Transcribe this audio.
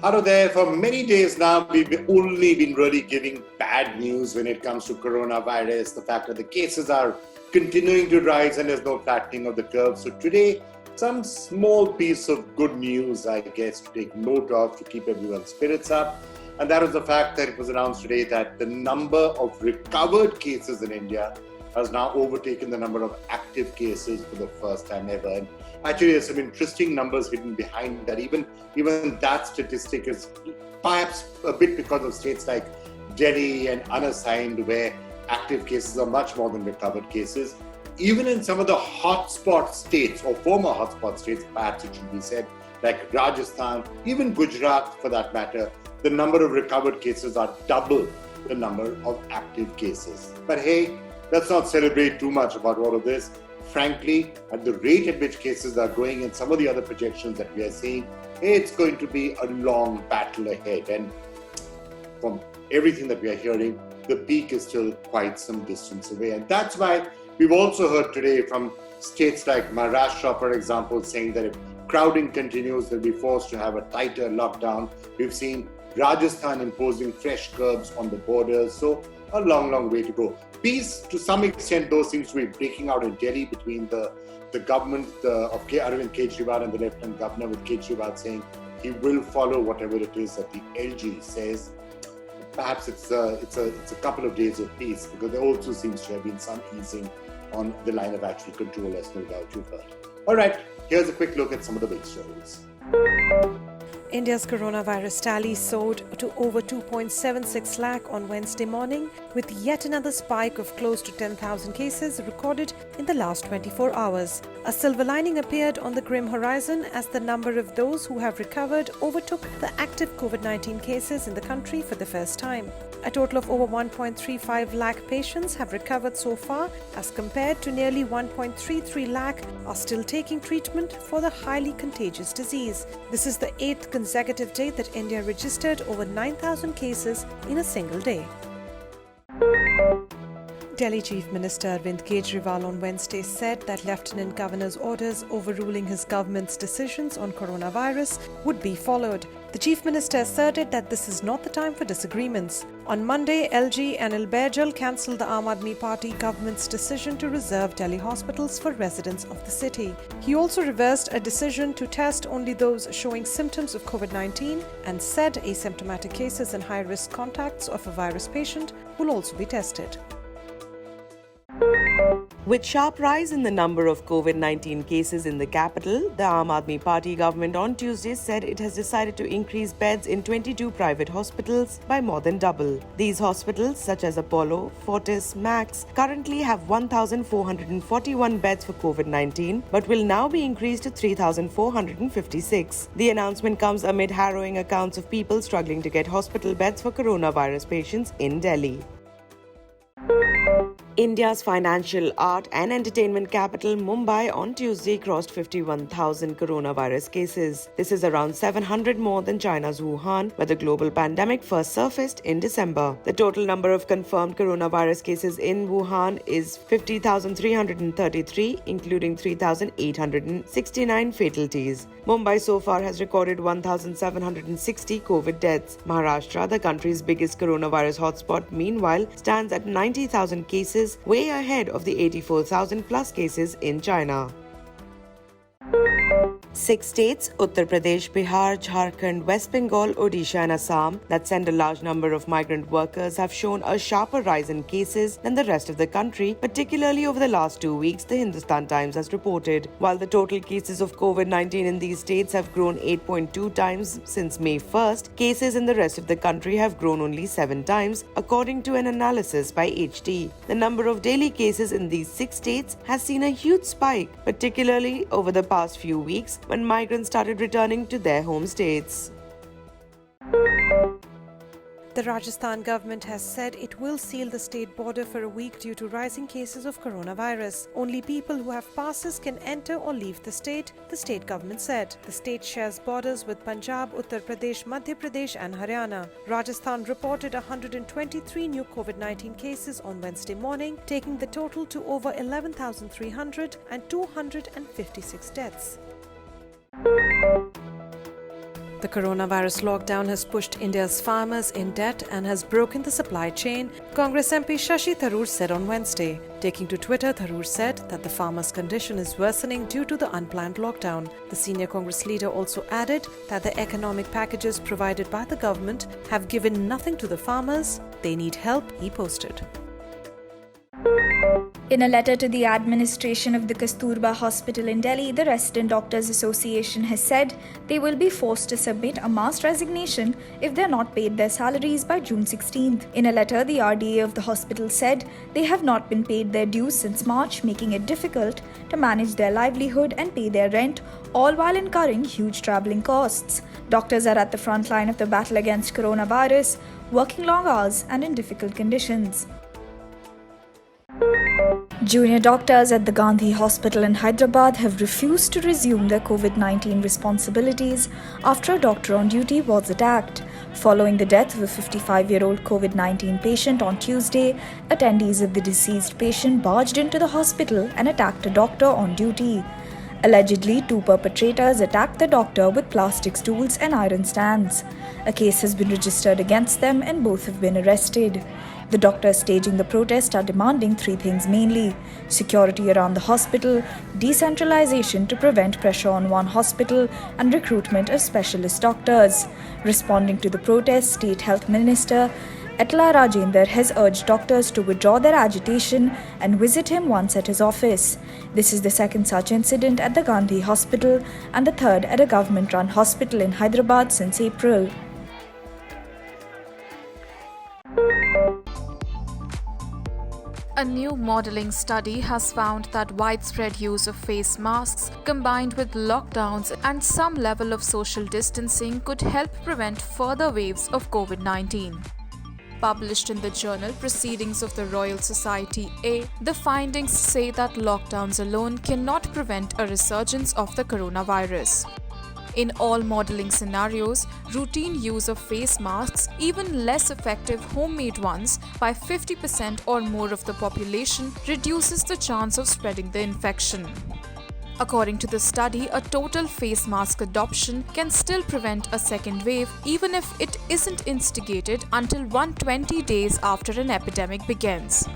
Hello there. For many days now, we've only been really giving bad news when it comes to coronavirus, the fact that the cases are continuing to rise and there's no flattening of the curve. So today, some small piece of good news, I guess, to take note of to keep everyone's spirits up. And that is the fact that it was announced today that the number of recovered cases in India has now overtaken the number of active cases for the first time ever. And actually, there's some interesting numbers hidden behind that. Even that statistic is perhaps a bit because of states like Delhi and unassigned, where active cases are much more than recovered cases. Even in some of the hotspot states, or former hotspot states, perhaps it should be said, like Rajasthan, even Gujarat for that matter, the number of recovered cases are double the number of active cases. But hey, let's not celebrate too much about all of this. Frankly, at the rate at which cases are going and some of the other projections that we are seeing, it's going to be a long battle ahead. And from everything that we are hearing, the peak is still quite some distance away. And that's why we've also heard today from states like Maharashtra, for example, saying that if crowding continues, they'll be forced to have a tighter lockdown. We've seen Rajasthan imposing fresh curbs on the borders. So a long way to go. Peace, to some extent, though, seems to be breaking out in Delhi between the government of Arvind Kejriwal and the Lieutenant Governor, with Kejriwal saying he will follow whatever it is that the LG says. Perhaps it's a couple of days of peace, because there also seems to have been some easing on the line of actual control, as no doubt you've heard. All right, here's a quick look at some of the big stories. India's coronavirus tally soared to over 2.76 lakh on Wednesday morning, with yet another spike of close to 10,000 cases recorded in the last 24 hours. A silver lining appeared on the grim horizon as the number of those who have recovered overtook the active COVID-19 cases in the country for the first time. A total of over 1.35 lakh patients have recovered so far, as compared to nearly 1.33 lakh are still taking treatment for the highly contagious disease. This is the 8th consecutive day that India registered over 9,000 cases in a single day. Delhi Chief Minister Arvind Kejriwal on Wednesday said that Lieutenant Governor's orders overruling his government's decisions on coronavirus would be followed. The Chief Minister asserted that this is not the time for disagreements. On Monday, LG Anil Baijal cancelled the Aam Aadmi Party government's decision to reserve Delhi hospitals for residents of the city. He also reversed a decision to test only those showing symptoms of COVID-19 and said asymptomatic cases and high-risk contacts of a virus patient will also be tested. With sharp rise in the number of COVID-19 cases in the capital, the Aam Aadmi Party government on Tuesday said it has decided to increase beds in 22 private hospitals by more than double. These hospitals, such as Apollo, Fortis, Max, currently have 1,441 beds for COVID-19, but will now be increased to 3,456. The announcement comes amid harrowing accounts of people struggling to get hospital beds for coronavirus patients in Delhi. India's financial, art and entertainment capital, Mumbai, on Tuesday crossed 51,000 coronavirus cases. This is around 700 more than China's Wuhan, where the global pandemic first surfaced in December. The total number of confirmed coronavirus cases in Wuhan is 50,333, including 3,869 fatalities. Mumbai so far has recorded 1,760 COVID deaths. Maharashtra, the country's biggest coronavirus hotspot, meanwhile, stands at 90,000 cases, way ahead of the 84,000 plus cases in China. 6 states, Uttar Pradesh, Bihar, Jharkhand, West Bengal, Odisha and Assam, that send a large number of migrant workers have shown a sharper rise in cases than the rest of the country, particularly over the last 2 weeks, the Hindustan Times has reported. While the total cases of COVID-19 in these states have grown 8.2 times since May 1st, cases in the rest of the country have grown only 7 times, according to an analysis by HT. The number of daily cases in these 6 states has seen a huge spike, particularly over the past few weeks, when migrants started returning to their home states. The Rajasthan government has said it will seal the state border for a week due to rising cases of coronavirus. Only people who have passes can enter or leave the state government said. The state shares borders with Punjab, Uttar Pradesh, Madhya Pradesh and Haryana. Rajasthan reported 123 new COVID-19 cases on Wednesday morning, taking the total to over 11,300 and 256 deaths. The coronavirus lockdown has pushed India's farmers in debt and has broken the supply chain, Congress MP Shashi Tharoor said on Wednesday. Taking to Twitter, Tharoor said that the farmers' condition is worsening due to the unplanned lockdown. The senior Congress leader also added that the economic packages provided by the government have given nothing to the farmers. They need help, he posted. In a letter to the administration of the Kasturba Hospital in Delhi, the Resident Doctors Association has said they will be forced to submit a mass resignation if they are not paid their salaries by June 16th. In a letter, the RDA of the hospital said they have not been paid their dues since March, making it difficult to manage their livelihood and pay their rent, all while incurring huge travelling costs. Doctors are at the front line of the battle against coronavirus, working long hours and in difficult conditions. Junior doctors at the Gandhi Hospital in Hyderabad have refused to resume their COVID-19 responsibilities after a doctor on duty was attacked. Following the death of a 55-year-old COVID-19 patient on Tuesday, attendees of the deceased patient barged into the hospital and attacked a doctor on duty. Allegedly, 2 perpetrators attacked the doctor with plastic stools and iron stands. A case has been registered against them and both have been arrested. The doctors staging the protest are demanding 3 things mainly: security around the hospital, decentralisation to prevent pressure on one hospital, and recruitment of specialist doctors. Responding to the protest, State Health Minister LG Rajendra has urged doctors to withdraw their agitation and visit him once at his office. This is the second such incident at the Gandhi Hospital and the third at a government-run hospital in Hyderabad since April. A new modelling study has found that widespread use of face masks combined with lockdowns and some level of social distancing could help prevent further waves of COVID-19. Published in the journal Proceedings of the Royal Society A, the findings say that lockdowns alone cannot prevent a resurgence of the coronavirus. In all modelling scenarios, routine use of face masks, even less effective homemade ones, by 50% or more of the population reduces the chance of spreading the infection. According to the study, a total face mask adoption can still prevent a second wave even if it isn't instigated until 120 days after an epidemic begins.